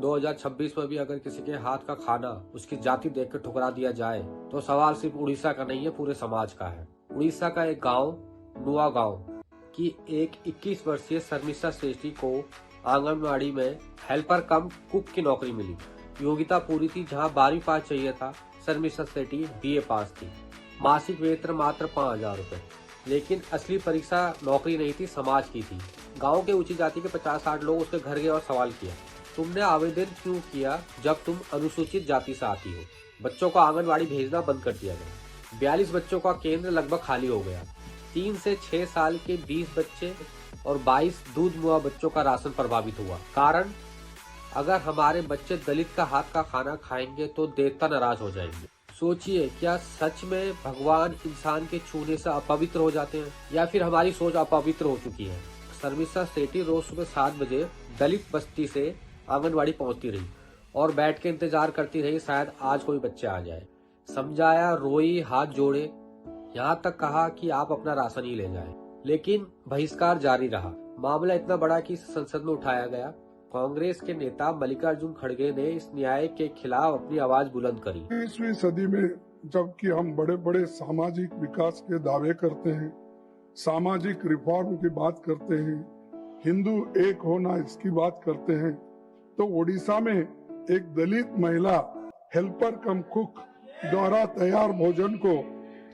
2026 में भी अगर किसी के हाथ का खाना उसकी जाति देख कर ठुकरा दिया जाए तो सवाल सिर्फ उड़ीसा का नहीं है, पूरे समाज का है। उड़ीसा का एक गांव नुआ गांव की एक 21 वर्षीय शर्मिष्ठा सेठी को आंगनबाड़ी में हेल्पर कम कुक की नौकरी मिली। योग्यता पूरी थी, जहां 12वीं पास चाहिए था। शर्मिष्ठा सेठी BA पास थी। मासिक वेतन मात्र 5,000 रूपए, लेकिन असली परीक्षा नौकरी नहीं थी, समाज की थी। गांव के ऊंची जाति के 50-60 लोग उसके घर गए और सवाल किया, तुमने आवेदन क्यों किया जब तुम अनुसूचित जाति से आती हो? बच्चों को आंगनबाड़ी भेजना बंद कर दिया गया। 42 बच्चों का केंद्र लगभग खाली हो गया। 3 से 6 साल के 20 बच्चे और 22 दूध मुआ बच्चों का राशन प्रभावित हुआ। कारण, अगर हमारे बच्चे दलित का हाथ का खाना खाएंगे तो देवता नाराज हो जाएंगे। सोचिए, क्या सच में भगवान इंसान के छूने से अपवित्र हो जाते हैं, या फिर हमारी सोच अपवित्र हो चुकी है? शर्मिष्ठा सेठी रोज सुबह 7 बजे दलित बस्ती से आंगनबाड़ी पहुंचती रही और बैठ के इंतजार करती रही, शायद आज कोई बच्चे आ जाए। समझाया, रोई, हाथ जोड़े, यहाँ तक कहा कि आप अपना राशन ही ले जाएं। लेकिन बहिष्कार जारी रहा। मामला इतना बड़ा कि संसद में उठाया गया। कांग्रेस के नेता मल्लिकार्जुन खड़गे ने इस न्याय के खिलाफ अपनी आवाज बुलंद करी। 20वीं सदी में जबकि हम बड़े बड़े सामाजिक विकास के दावे करते हैं, सामाजिक रिफॉर्म की बात करते हैं, हिंदू एक होना इसकी बात करते हैं, तो ओडिशा में एक दलित महिला हेल्पर कम कुक द्वारा तैयार भोजन को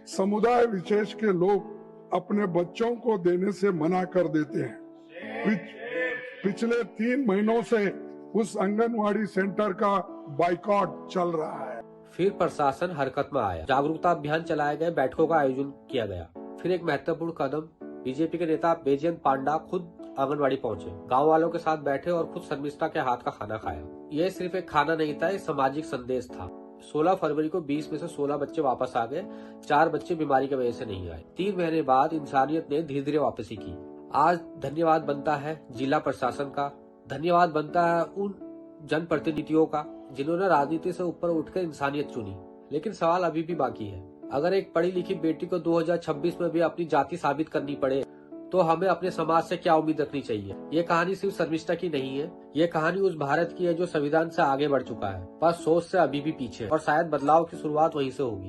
समुदाय विशेष के लोग अपने बच्चों को देने से मना कर देते हैं। पिछले 3 महीनों से उस आंगनवाड़ी सेंटर का बाइकआउट चल रहा है। फिर प्रशासन हरकत में आया, जागरूकता अभियान चलाए गए, बैठकों का आयोजन किया गया। फिर एक महत्वपूर्ण कदम, बीजेपी के नेता बैजयंत पांडा खुद आंगनबाड़ी पहुंचे, गांव वालों के साथ बैठे और खुद शर्मिष्ठा के हाथ का खाना खाया। यह सिर्फ एक खाना नहीं था, एक सामाजिक संदेश था। 16 फरवरी को 20 में से 16 बच्चे वापस आ गए। 4 बच्चे बीमारी की वजह से नहीं आए। 3 महीने बाद इंसानियत ने धीरे धीरे वापसी की। आज धन्यवाद बनता है जिला प्रशासन का, धन्यवाद बनता है उन जनप्रतिनिधियों का जिन्होंने राजनीति से ऊपर उठकर इंसानियत चुनी। लेकिन सवाल अभी भी बाकी है। अगर एक पढ़ी लिखी बेटी को 2026 में भी अपनी जाति साबित करनी पड़े तो हमें अपने समाज से क्या उम्मीद रखनी चाहिए? ये कहानी सिर्फ शर्मिष्ठा की नहीं है, ये कहानी उस भारत की है जो संविधान से आगे बढ़ चुका है, पर सोच से अभी भी पीछे है, और शायद बदलाव की शुरुआत वहीं से होगी।